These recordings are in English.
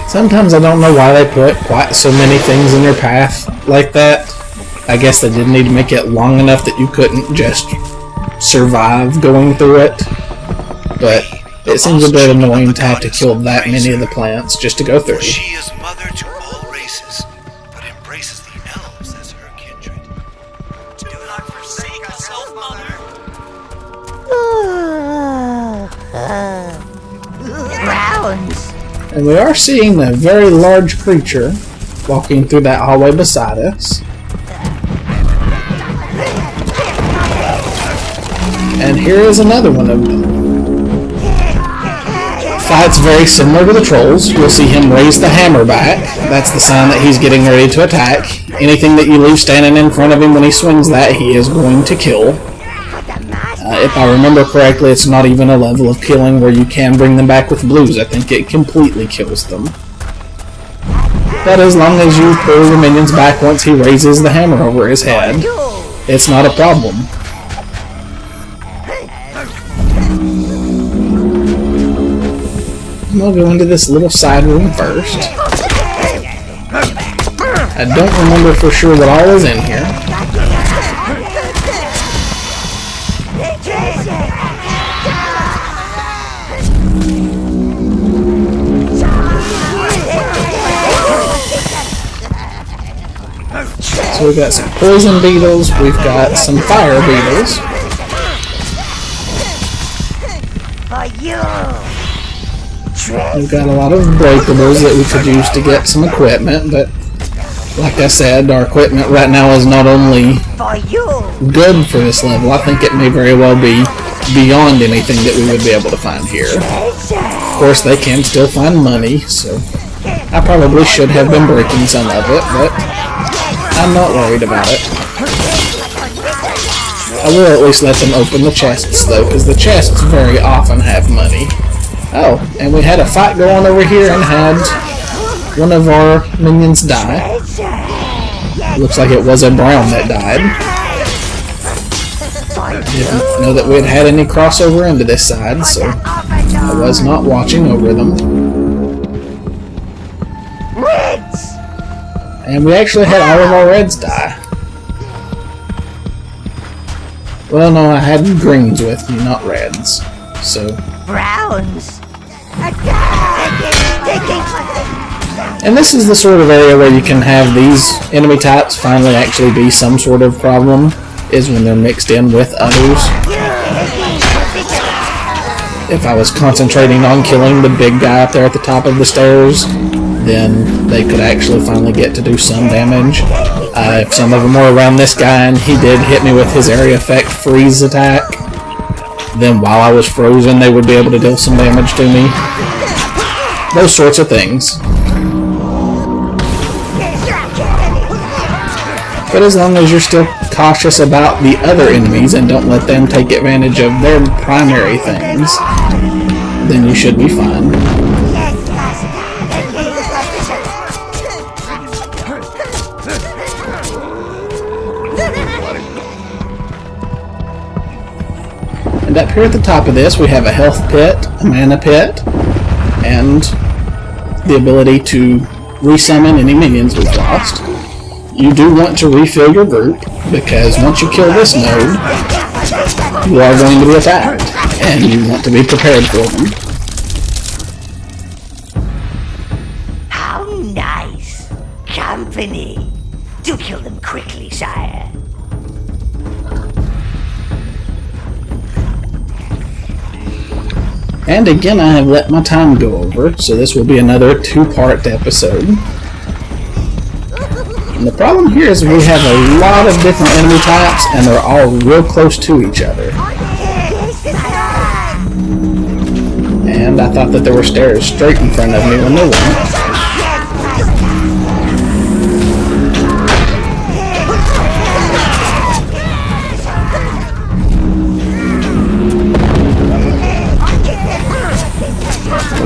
Sometimes I don't know why they put quite so many things in your path like that. I guess they didn't need to make it long enough that you couldn't just survive going through it. But it seems a bit annoying to have to kill that many of the plants just to go through. She is mother to all races, but embraces the elves as her kindred. Do not forsake us, elf mother. Browns. And we are seeing a very large creature walking through that hallway beside us. And here is another one of them. Fights very similar to the trolls. You'll see him raise the hammer back. That's the sign that he's getting ready to attack. Anything that you leave standing in front of him when he swings that, he is going to kill. If I remember correctly, it's not even a level of killing where you can bring them back with blues. I think it completely kills them. But as long as you pull your minions back once he raises the hammer over his head, it's not a problem. We'll go into this little side room first. I don't remember for sure what all is in here. So we've got some poison beetles, we've got some fire beetles. We've got a lot of breakables that we could use to get some equipment, but like I said, our equipment right now is not only good for this level, I think it may very well be beyond anything that we would be able to find here. Of course, they can still find money, so I probably should have been breaking some of it, but I'm not worried about it. I will at least let them open the chests, though, because the chests very often have money. Oh, and we had a fight going over here and had one of our minions die. Looks like it was a brown that died. Didn't know that we had any crossover into this side, so I was not watching over them. And we actually had all of our reds die. Well, no, I had greens with me, not reds. So. Browns. And this is the sort of area where you can have these enemy types finally actually be some sort of problem, is when they're mixed in with others. If I was concentrating on killing the big guy up there at the top of the stairs, then they could actually finally get to do some damage. If some of them were around this guy and he did hit me with his area effect freeze attack, then while I was frozen they would be able to deal some damage to me. Those sorts of things. But as long as you're still cautious about the other enemies and don't let them take advantage of their primary things, then you should be fine. And up here at the top of this, we have a health pit, a mana pit, and the ability to resummon any minions we've lost. You do want to refill your group, because once you kill this node, you are going to be attacked, and you want to be prepared for them. How nice. Company. Do kill them quickly, sire. And again, I have let my time go over, so this will be another 2-part episode. And the problem here is we have a lot of different enemy types, and they're all real close to each other. And I thought that there were stairs straight in front of me when there weren't.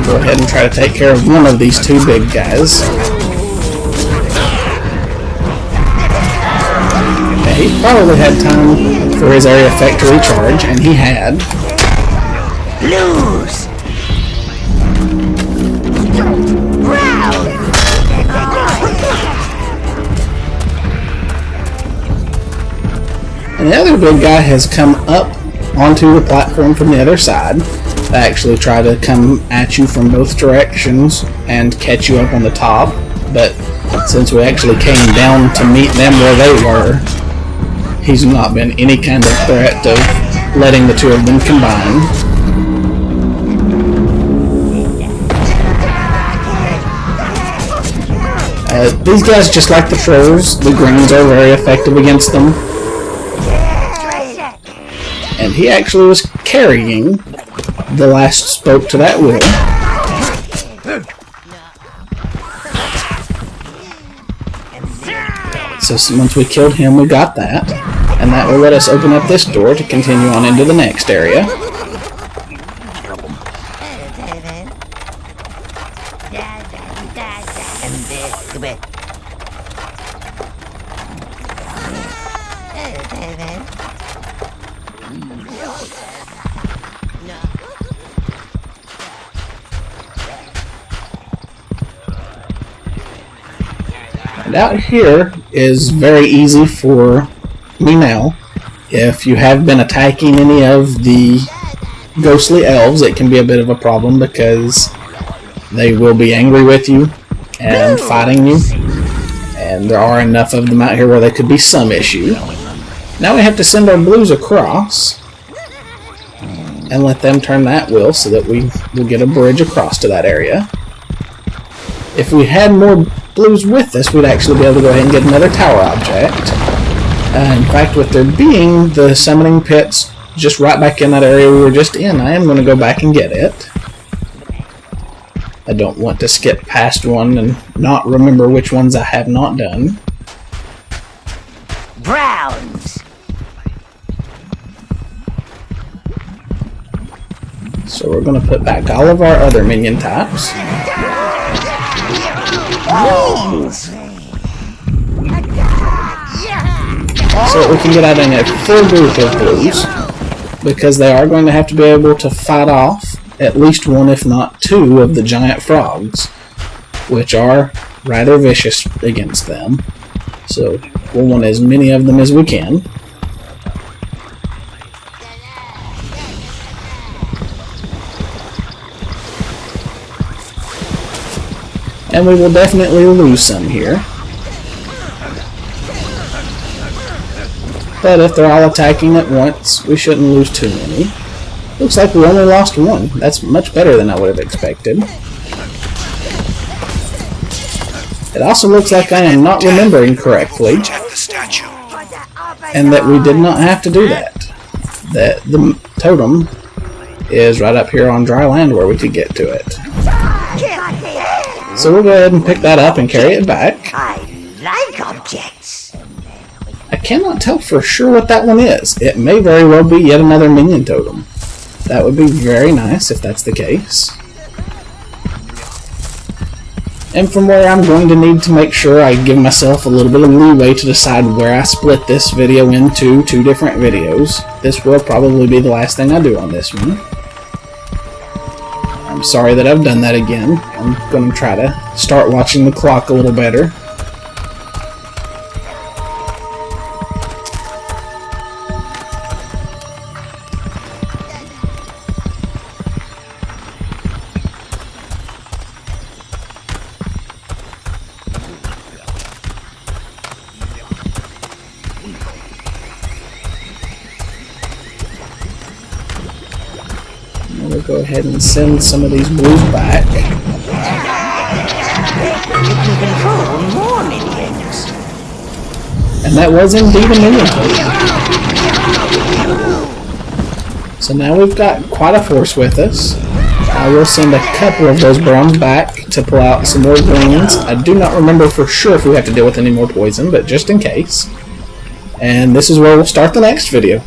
We'll go ahead and try to take care of one of these two big guys. Yeah, he probably had time for his area effect to recharge, and he had. Lose! Brown! And the other big guy has come up onto the platform from the other side. They actually try to come at you from both directions and catch you up on the top, but since we actually came down to meet them where they were, he's not been any kind of threat of letting the two of them combine. These guys, just like the trolls, the greens are very effective against them. And he actually was carrying the last spoke to that wheel. So once we killed him, we got that. And that will let us open up this door to continue on into the next area. And out here is very easy for me now. If you have been attacking any of the ghostly elves, it can be a bit of a problem because they will be angry with you and fighting you. And there are enough of them out here where there could be some issue. Now we have to send our blues across and let them turn that wheel so that we will get a bridge across to that area. If we had more blues with us, we'd actually be able to go ahead and get another tower object. In fact, with there being the summoning pits just right back in that area we were just in, I am going to go back and get it. I don't want to skip past one and not remember which ones I have not done. Browns! So we're going to put back all of our other minion types. So that we can get out in a full group of blues, because they are going to have to be able to fight off at least one, if not two, of the giant frogs, which are rather vicious against them. So we'll want as many of them as we can. And we will definitely lose some here. But if they're all attacking at once, we shouldn't lose too many. Looks like we only lost one. That's much better than I would have expected. It also looks like I am not remembering correctly, and that we did not have to do that. That the totem is right up here on dry land where we could get to it. So we'll go ahead and pick that up and carry it back. I like objects. I cannot tell for sure what that one is. It may very well be yet another minion totem. That would be very nice if that's the case. And from where I'm going to need to make sure I give myself a little bit of leeway to decide where I split this video into two different videos. This will probably be the last thing I do on this one. I'm sorry that I've done that again. I'm going to try to start watching the clock a little better. We'll go ahead and send some of these blues back. You can control more minions. And that was indeed a minion totem. So now we've got quite a force with us. I will send a couple of those browns back to pull out some more greens. I do not remember for sure if we have to deal with any more poison, but just in case. And this is where we'll start the next video.